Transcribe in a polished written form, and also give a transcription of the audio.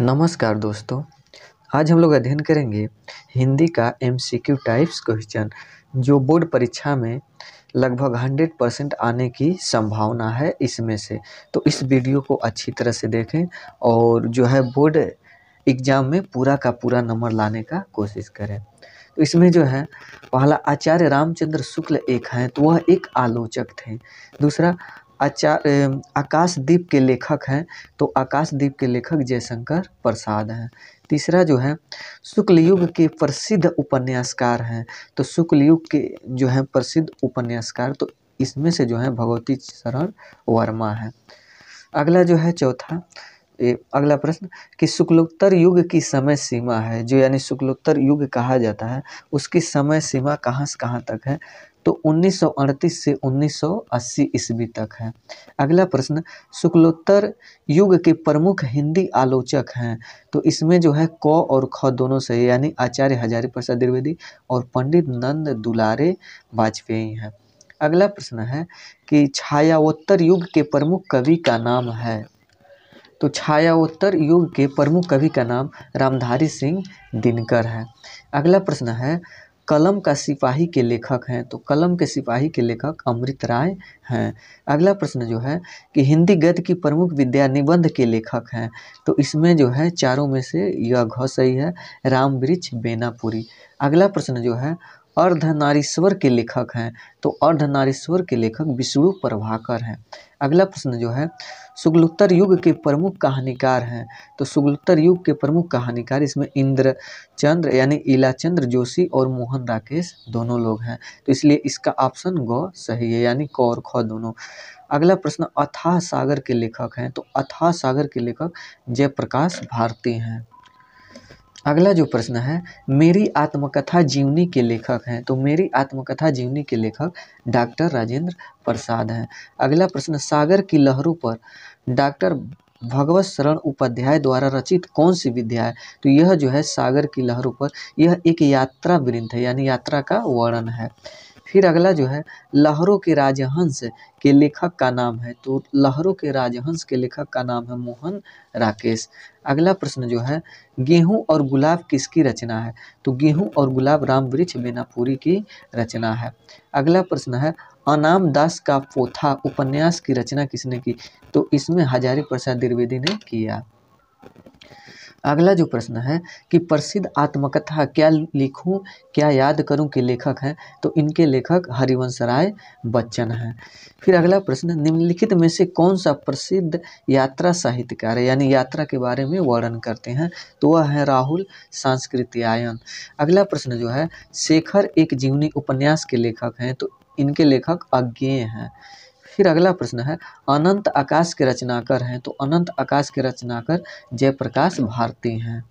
नमस्कार दोस्तों। आज हम लोग अध्ययन करेंगे हिंदी का एमसीक्यू टाइप्स क्वेश्चन जो बोर्ड परीक्षा में लगभग 100% आने की संभावना है इसमें से। तो इस वीडियो को अच्छी तरह से देखें और जो है बोर्ड एग्ज़ाम में पूरा का पूरा नंबर लाने का कोशिश करें। तो इसमें जो है पहला आचार्य रामचंद्र शुक्ल एक हैं, तो वह एक आलोचक थे। दूसरा आकाशदीप के लेखक हैं, तो आकाशदीप के लेखक जयशंकर प्रसाद हैं। तीसरा जो है शुक्ल युग के प्रसिद्ध उपन्यासकार हैं, तो शुक्ल युग के जो है प्रसिद्ध उपन्यासकार, तो इसमें से जो है भगवती शरण वर्मा है। अगला जो है चौथा अगला प्रश्न कि शुक्लोत्तर युग की समय सीमा है, जो यानी शुक्लोत्तर युग कहा जाता है, उसकी समय सीमा कहाँ से कहाँ तक है, तो 1938 से 1980 ईस्वी तक है। अगला प्रश्न शुक्लोत्तर युग के प्रमुख हिंदी आलोचक हैं, तो इसमें जो है क और ख दोनों सही, यानी आचार्य हजारी प्रसाद द्विवेदी और पंडित नंद दुलारे वाजपेयी हैं। अगला प्रश्न है कि छायावोत्तर युग के प्रमुख कवि का नाम है, तो छायावोत्तर युग के प्रमुख कवि का नाम रामधारी सिंह दिनकर है। अगला प्रश्न है कलम का सिपाही के लेखक हैं, तो कलम के सिपाही के लेखक अमृत राय हैं। अगला प्रश्न जो है कि हिंदी गद्य की प्रमुख विद्या निबंध के लेखक हैं, तो इसमें जो है चारों में से यह घ सही है, रामवृक्ष बेनापुरी। अगला प्रश्न जो है अर्धनारीश्वर के लेखक हैं, तो अर्धनारीश्वर के लेखक विष्णु प्रभाकर हैं। अगला प्रश्न जो है शुक्लोत्तर युग के प्रमुख कहानीकार हैं, तो शुक्लोत्तर युग के प्रमुख कहानीकार इसमें इंद्रचंद्र यानी इलाचंद्र जोशी और मोहन राकेश दोनों लोग हैं, तो इसलिए इसका ऑप्शन ग सही है, यानी क और ख दोनों। अगला प्रश्न अथाह सागर के लेखक हैं, तो अथाह सागर के लेखक जयप्रकाश भारती हैं। अगला जो प्रश्न है मेरी आत्मकथा जीवनी के लेखक हैं, तो मेरी आत्मकथा जीवनी के लेखक डॉक्टर राजेंद्र प्रसाद हैं। अगला प्रश्न सागर की लहरों पर डॉक्टर भगवत शरण उपाध्याय द्वारा रचित कौन सी विद्या है, तो यह जो है सागर की लहरों पर यह एक यात्रा वृंत है, यानी यात्रा का वर्णन है। फिर अगला जो है लहरों के राजहंस के लेखक का नाम है, तो लहरों के राजहंस के लेखक का नाम है मोहन राकेश। अगला प्रश्न जो है गेहूं और गुलाब किसकी रचना है, तो गेहूं और गुलाब रामवृक्ष बेनापुरी की रचना है। अगला प्रश्न है अनाम दास का पोथा उपन्यास की रचना किसने की, तो इसमें हजारी प्रसाद द्विवेदी ने किया। अगला जो प्रश्न है कि प्रसिद्ध आत्मकथा क्या लिखूं क्या याद करूं के लेखक हैं, तो इनके लेखक हरिवंश राय बच्चन हैं। फिर अगला प्रश्न निम्नलिखित में से कौन सा प्रसिद्ध यात्रा साहित्यकार है, यानी यात्रा के बारे में वर्णन करते हैं, तो वह है राहुल सांस्कृत्यायन। अगला प्रश्न जो है शेखर एक जीवनी उपन्यास के लेखक हैं, तो इनके लेखक अज्ञेय हैं। फिर अगला प्रश्न है अनंत आकाश के रचनाकार हैं, तो अनंत आकाश के रचनाकार जयप्रकाश भारती हैं।